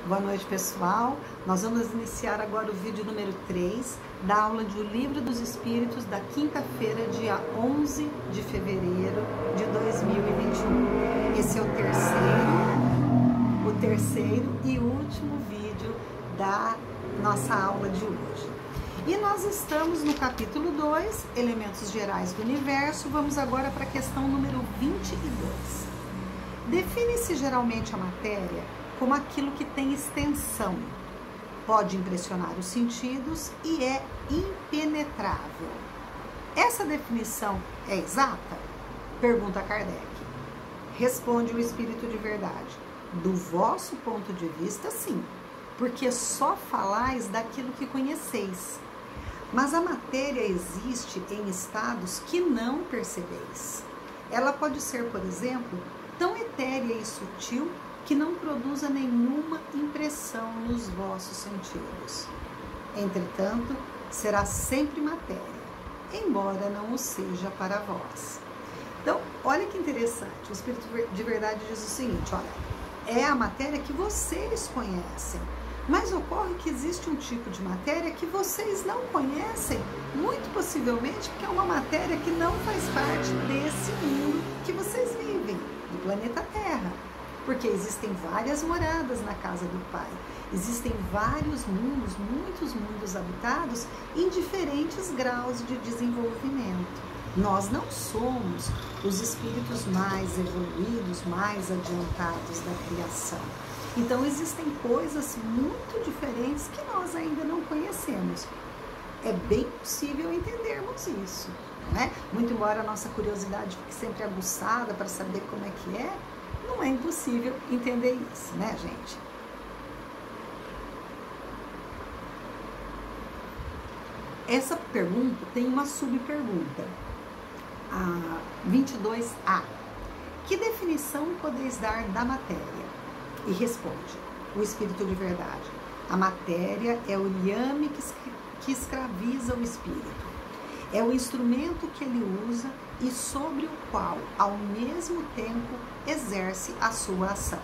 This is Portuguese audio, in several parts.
Boa noite, pessoal. Nós vamos iniciar agora o vídeo número 3 da aula de O Livro dos Espíritos da quinta-feira, dia 11 de fevereiro de 2021. Esse é o terceiro e último vídeo da nossa aula de hoje. E nós estamos no capítulo 2, Elementos Gerais do Universo. Vamos agora para a questão número 22. Define-se geralmente a matéria como aquilo que tem extensão, pode impressionar os sentidos e é impenetrável. Essa definição é exata? Pergunta Kardec. Responde o Espírito de Verdade. Do vosso ponto de vista, sim, porque só falais daquilo que conheceis. Mas a matéria existe em estados que não percebeis. Ela pode ser, por exemplo, tão etérea e sutil que não produza nenhuma impressão nos vossos sentidos. Entretanto, será sempre matéria, embora não o seja para vós. Então, olha que interessante, o Espírito de Verdade diz o seguinte, olha, é a matéria que vocês conhecem, mas ocorre que existe um tipo de matéria que vocês não conhecem, muito possivelmente porque é uma matéria que não faz parte desse mundo que vocês vivem, do planeta Terra. Porque existem várias moradas na casa do Pai, existem vários mundos, muitos mundos habitados em diferentes graus de desenvolvimento. Nós não somos os espíritos mais evoluídos, mais adiantados da criação. Então existem coisas muito diferentes que nós ainda não conhecemos. É bem possível entendermos isso, não é? Muito embora a nossa curiosidade fique sempre aguçada para saber como é que é, não é impossível entender isso, né, gente? Essa pergunta tem uma subpergunta, a 22A. Que definição podeis dar da matéria? E responde o Espírito de Verdade. A matéria é o lhame que escraviza o espírito. É o instrumento que ele usa e sobre o qual, ao mesmo tempo, exerce a sua ação.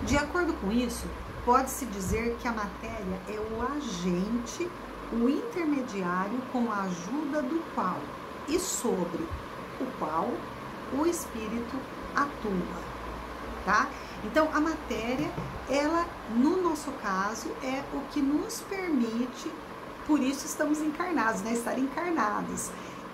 De acordo com isso, pode-se dizer que a matéria é o agente, o intermediário com a ajuda do qual e sobre o qual o espírito atua, tá? Então, a matéria, ela, no nosso caso, é o que nos permite, por isso estamos encarnados, né? Estar encarnados.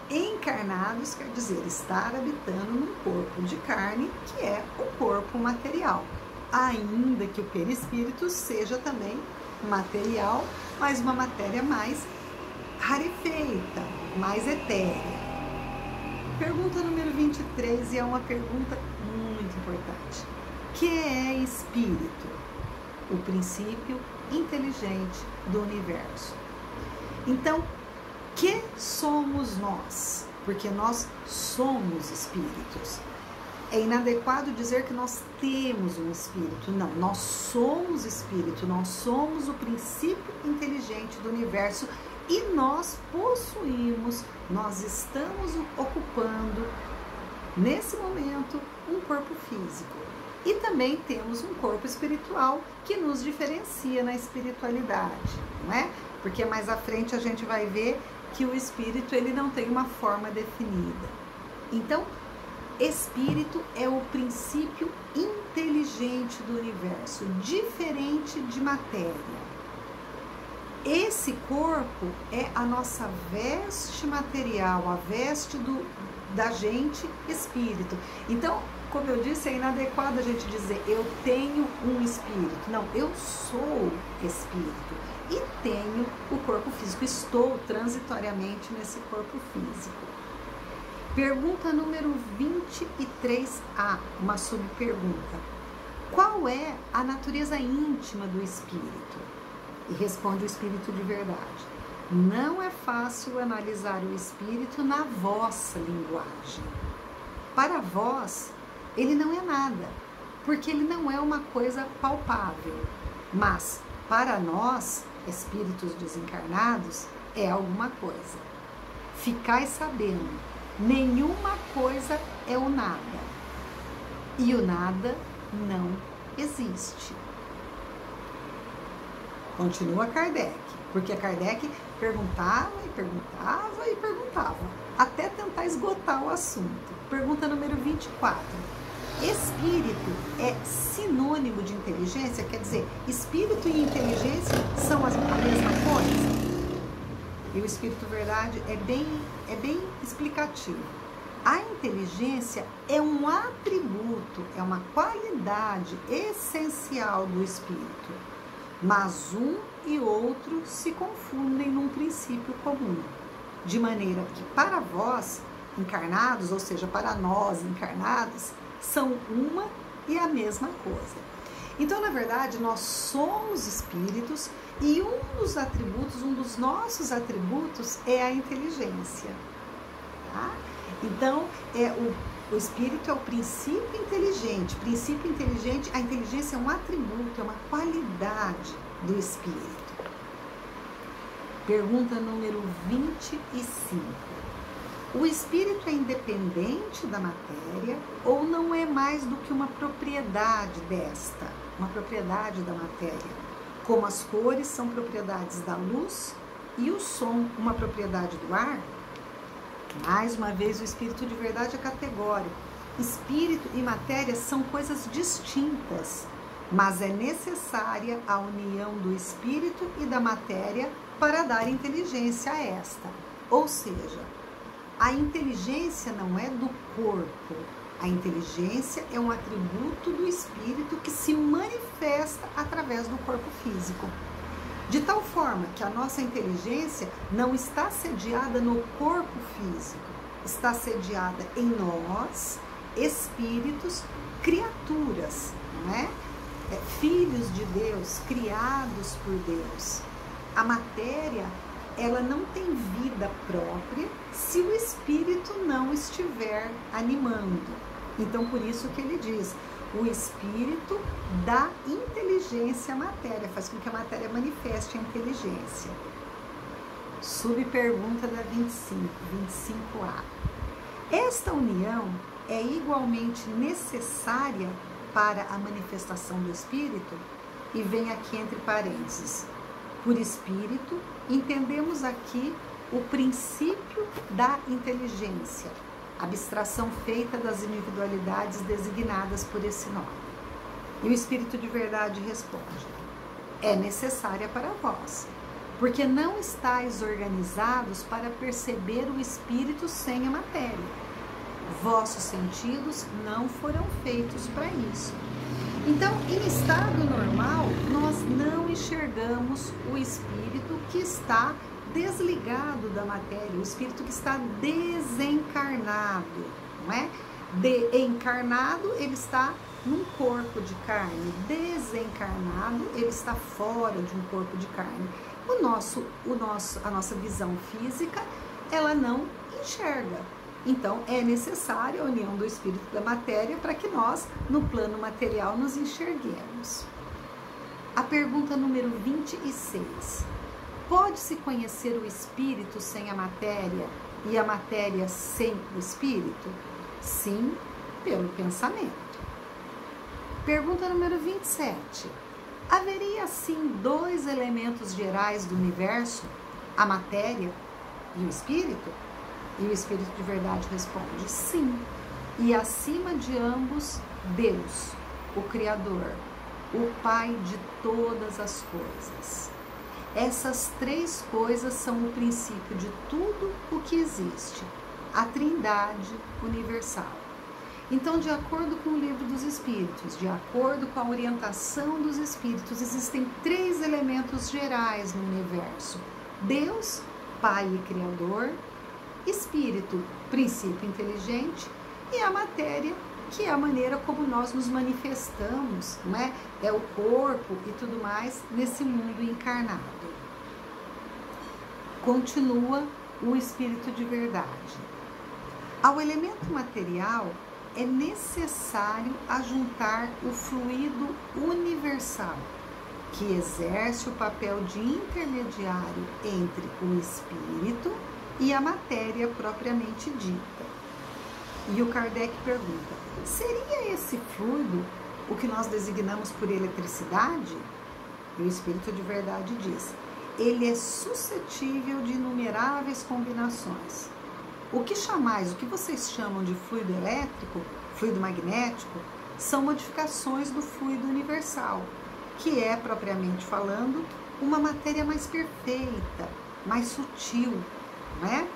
Encarnados quer dizer estar habitando num corpo de carne, que é o corpo material. Ainda que o perispírito seja também material, mas uma matéria mais rarefeita, mais etérea. Pergunta número 23, e é uma pergunta muito importante. Que é espírito? O princípio inteligente do universo. Então, que somos nós? Porque nós somos espíritos. É inadequado dizer que nós temos um espírito. Não, nós somos espírito, nós somos o princípio inteligente do universo e nós possuímos, nós estamos ocupando, nesse momento, um corpo físico. E também temos um corpo espiritual que nos diferencia na espiritualidade, não é? Porque mais à frente a gente vai ver que o espírito ele não tem uma forma definida. Então, espírito é o princípio inteligente do universo, diferente de matéria. Esse corpo é a nossa veste material, a veste da gente espírito. Então, como eu disse, é inadequado a gente dizer eu tenho um espírito. Não, eu sou espírito e tenho o corpo físico. Estou transitoriamente nesse corpo físico. Pergunta número 23A, uma subpergunta. Qual é a natureza íntima do espírito? E responde o Espírito de Verdade. Não é fácil analisar o espírito na vossa linguagem. Para vós, ele não é nada, porque ele não é uma coisa palpável. Mas, para nós, espíritos desencarnados, é alguma coisa. Ficai sabendo, nenhuma coisa é o nada. E o nada não existe. Continua Kardec, porque Kardec perguntava e perguntava e perguntava, até tentar esgotar o assunto. Pergunta número 24. Espírito é sinônimo de inteligência? Quer dizer, espírito e inteligência são a mesma coisa? E o Espírito Verdade é bem explicativo. A inteligência é um atributo, é uma qualidade essencial do espírito, mas um e outro se confundem num princípio comum, de maneira que para vós, encarnados, ou seja, para nós encarnados, são uma e a mesma coisa. Então, na verdade, nós somos espíritos e um dos atributos, um dos nossos atributos é a inteligência. Tá? Então, o espírito é o princípio inteligente. Princípio inteligente, a inteligência é um atributo, é uma qualidade do espírito. Pergunta número 25. O espírito é independente da matéria ou não é mais do que uma propriedade desta, uma propriedade da matéria? Como as cores são propriedades da luz e o som uma propriedade do ar? Mais uma vez, o Espírito de Verdade é categórico. Espírito e matéria são coisas distintas, mas é necessária a união do espírito e da matéria para dar inteligência a esta. Ou seja, a inteligência não é do corpo. A inteligência é um atributo do espírito que se manifesta através do corpo físico. De tal forma que a nossa inteligência não está sediada no corpo físico, está sediada em nós, espíritos, criaturas, não é? Filhos de Deus, criados por Deus. A matéria, ela não tem vida própria se o espírito não estiver animando. Então, por isso que ele diz, o espírito dá inteligência à matéria, faz com que a matéria manifeste a inteligência. Subpergunta da 25A. Esta união é igualmente necessária para a manifestação do espírito? E vem aqui entre parênteses. Por espírito, entendemos aqui o princípio da inteligência, abstração feita das individualidades designadas por esse nome. E o Espírito de Verdade responde: é necessária para vós, porque não estáis organizados para perceber o Espírito sem a matéria. Vossos sentidos não foram feitos para isso. Então, em estado normal, nós não enxergamos o Espírito que está desligado da matéria, o espírito que está desencarnado, não é? Encarnado, ele está num corpo de carne, desencarnado, ele está fora de um corpo de carne. A nossa visão física, ela não enxerga. Então, é necessária a união do espírito e da matéria para que nós, no plano material, nos enxerguemos. A pergunta número 26. Pode-se conhecer o espírito sem a matéria e a matéria sem o espírito? Sim, pelo pensamento. Pergunta número 27. Haveria, assim, dois elementos gerais do universo, a matéria e o espírito? E o Espírito de Verdade responde: sim. E acima de ambos, Deus, o Criador, o Pai de todas as coisas. Essas três coisas são o princípio de tudo o que existe, a Trindade universal. Então, de acordo com o Livro dos Espíritos, de acordo com a orientação dos Espíritos, existem três elementos gerais no universo: Deus, Pai e Criador, Espírito, princípio inteligente, e a matéria, que é a maneira como nós nos manifestamos, não é? É o corpo e tudo mais nesse mundo encarnado. Continua o Espírito de Verdade. Ao elemento material é necessário ajuntar o fluido universal, que exerce o papel de intermediário entre o espírito e a matéria propriamente dita. E o Kardec pergunta: seria esse fluido o que nós designamos por eletricidade? E o Espírito de Verdade diz: ele é suscetível de inumeráveis combinações. O que chamais, o que vocês chamam de fluido elétrico, fluido magnético, são modificações do fluido universal, que é, propriamente falando, uma matéria mais perfeita, mais sutil, não é?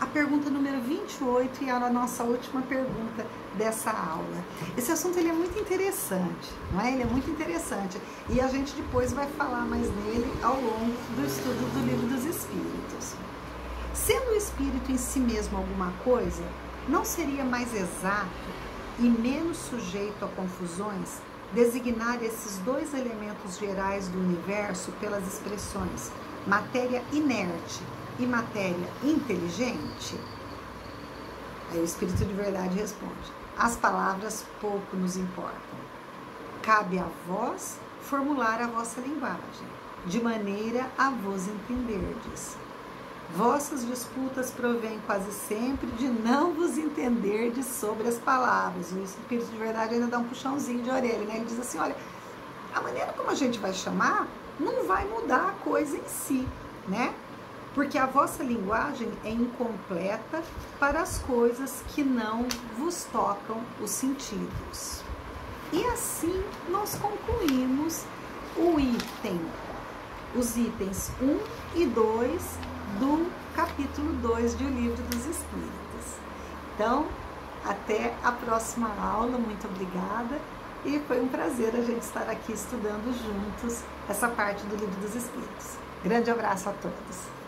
A pergunta número 28 e a nossa última pergunta dessa aula. Esse assunto ele é muito interessante, não é? Ele é muito interessante e a gente depois vai falar mais nele ao longo do estudo do Livro dos Espíritos. Sendo o espírito em si mesmo alguma coisa, não seria mais exato e menos sujeito a confusões designar esses dois elementos gerais do universo pelas expressões matéria inerte e matéria inteligente? Aí o Espírito de Verdade responde: as palavras pouco nos importam. Cabe a vós formular a vossa linguagem, de maneira a vos entenderdes. Vossas disputas provêm quase sempre de não vos entenderdes sobre as palavras. O Espírito de Verdade ainda dá um puxãozinho de orelha, né? Ele diz assim, olha, a maneira como a gente vai chamar não vai mudar a coisa em si, né? Porque a vossa linguagem é incompleta para as coisas que não vos tocam os sentidos. E assim nós concluímos os itens 1 e 2 do capítulo 2 do Livro dos Espíritos. Então, até a próxima aula, muito obrigada, e foi um prazer a gente estar aqui estudando juntos essa parte do Livro dos Espíritos. Grande abraço a todos!